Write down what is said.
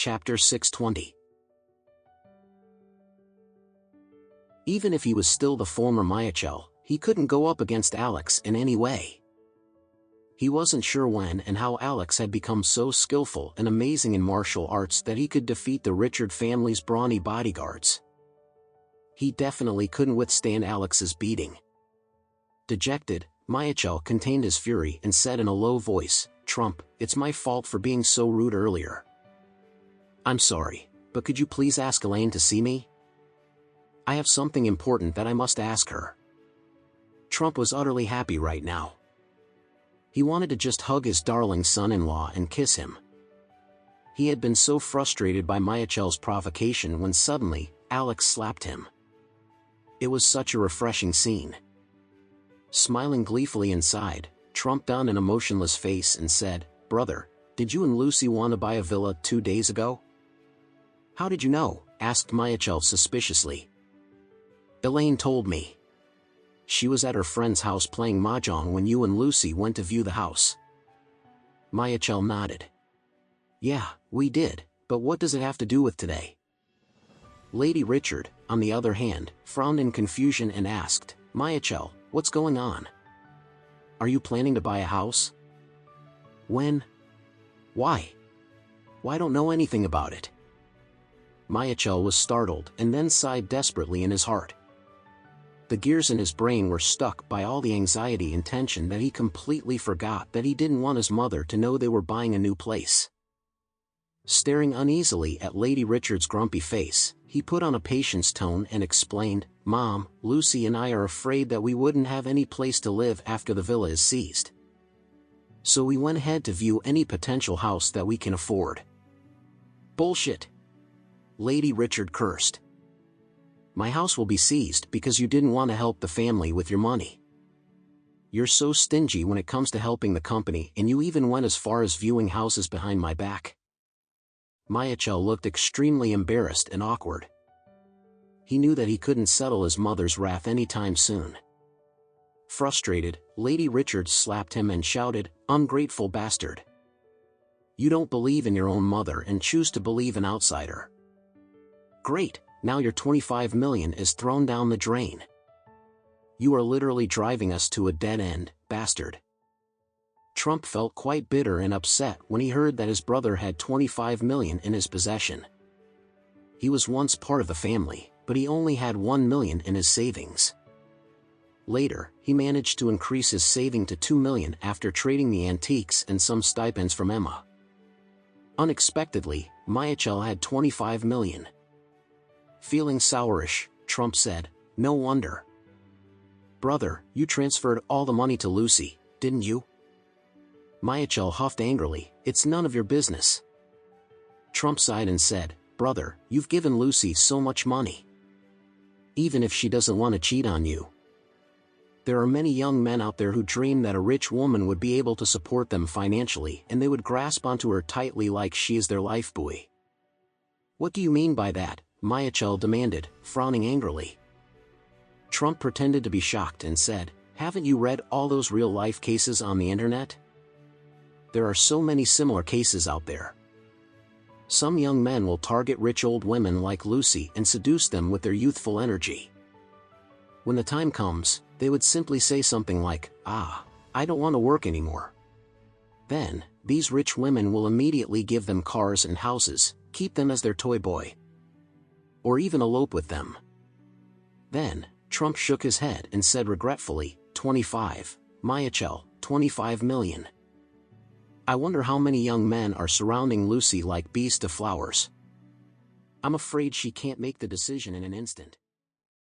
Chapter 620. Even if he was still the former Michael, he couldn't go up against Alex in any way. He wasn't sure when and how Alex had become so skillful and amazing in martial arts that he could defeat the Richard family's brawny bodyguards. He definitely couldn't withstand Alex's beating. Dejected, Michael contained his fury and said in a low voice, "Trump, it's my fault for being so rude earlier. I'm sorry, but could you please ask Elaine to see me? I have something important that I must ask her." Trump was utterly happy right now. He wanted to just hug his darling son-in-law and kiss him. He had been so frustrated by Michael's provocation when suddenly, Alex slapped him. It was such a refreshing scene. Smiling gleefully inside, Trump donned an emotionless face and said, "Brother, did you and Lucy want to buy a villa 2 days ago?" "How did you know?" asked Michael suspiciously. "Elaine told me. She was at her friend's house playing mahjong when you and Lucy went to view the house." Michael nodded. "Yeah, we did, but what does it have to do with today?" Lady Richard, on the other hand, frowned in confusion and asked, "Michael, what's going on? Are you planning to buy a house? When? Why? Well, I don't know anything about it." Michael was startled and then sighed desperately in his heart. The gears in his brain were stuck by all the anxiety and tension that he completely forgot that he didn't want his mother to know they were buying a new place. Staring uneasily at Lady Richard's grumpy face, he put on a patient's tone and explained, "Mom, Lucy and I are afraid that we wouldn't have any place to live after the villa is seized. So we went ahead to view any potential house that we can afford." "Bullshit!" Lady Richard cursed. "My house will be seized because you didn't want to help the family with your money. You're so stingy when it comes to helping the company, and you even went as far as viewing houses behind my back." Michael looked extremely embarrassed and awkward. He knew that he couldn't settle his mother's wrath anytime soon. Frustrated, Lady Richard slapped him and shouted, "Ungrateful bastard! You don't believe in your own mother and choose to believe an outsider. Great, now your 25 million is thrown down the drain. You are literally driving us to a dead end, bastard." Trump felt quite bitter and upset when he heard that his brother had 25 million in his possession. He was once part of the family, but he only had 1 million in his savings. Later, he managed to increase his saving to 2 million after trading the antiques and some stipends from Emma. Unexpectedly, Michael had 25 million. Feeling sourish, Trump said, "No wonder. Brother, you transferred all the money to Lucy, didn't you?" Michael huffed angrily, "It's none of your business." Trump sighed and said, "Brother, you've given Lucy so much money. Even if she doesn't want to cheat on you. There are many young men out there who dream that a rich woman would be able to support them financially and they would grasp onto her tightly like she is their lifebuoy." "What do you mean by that?" Michael demanded, frowning angrily. Trump pretended to be shocked and said, "Haven't you read all those real-life cases on the internet? There are so many similar cases out there. Some young men will target rich old women like Lucy and seduce them with their youthful energy. When the time comes, they would simply say something like, 'I don't want to work anymore.' Then, these rich women will immediately give them cars and houses, keep them as their toy boy, or even elope with them." Then, Trump shook his head and said regretfully, 25, Michael, 25 million. I wonder how many young men are surrounding Lucy like bees to flowers. I'm afraid she can't make the decision in an instant."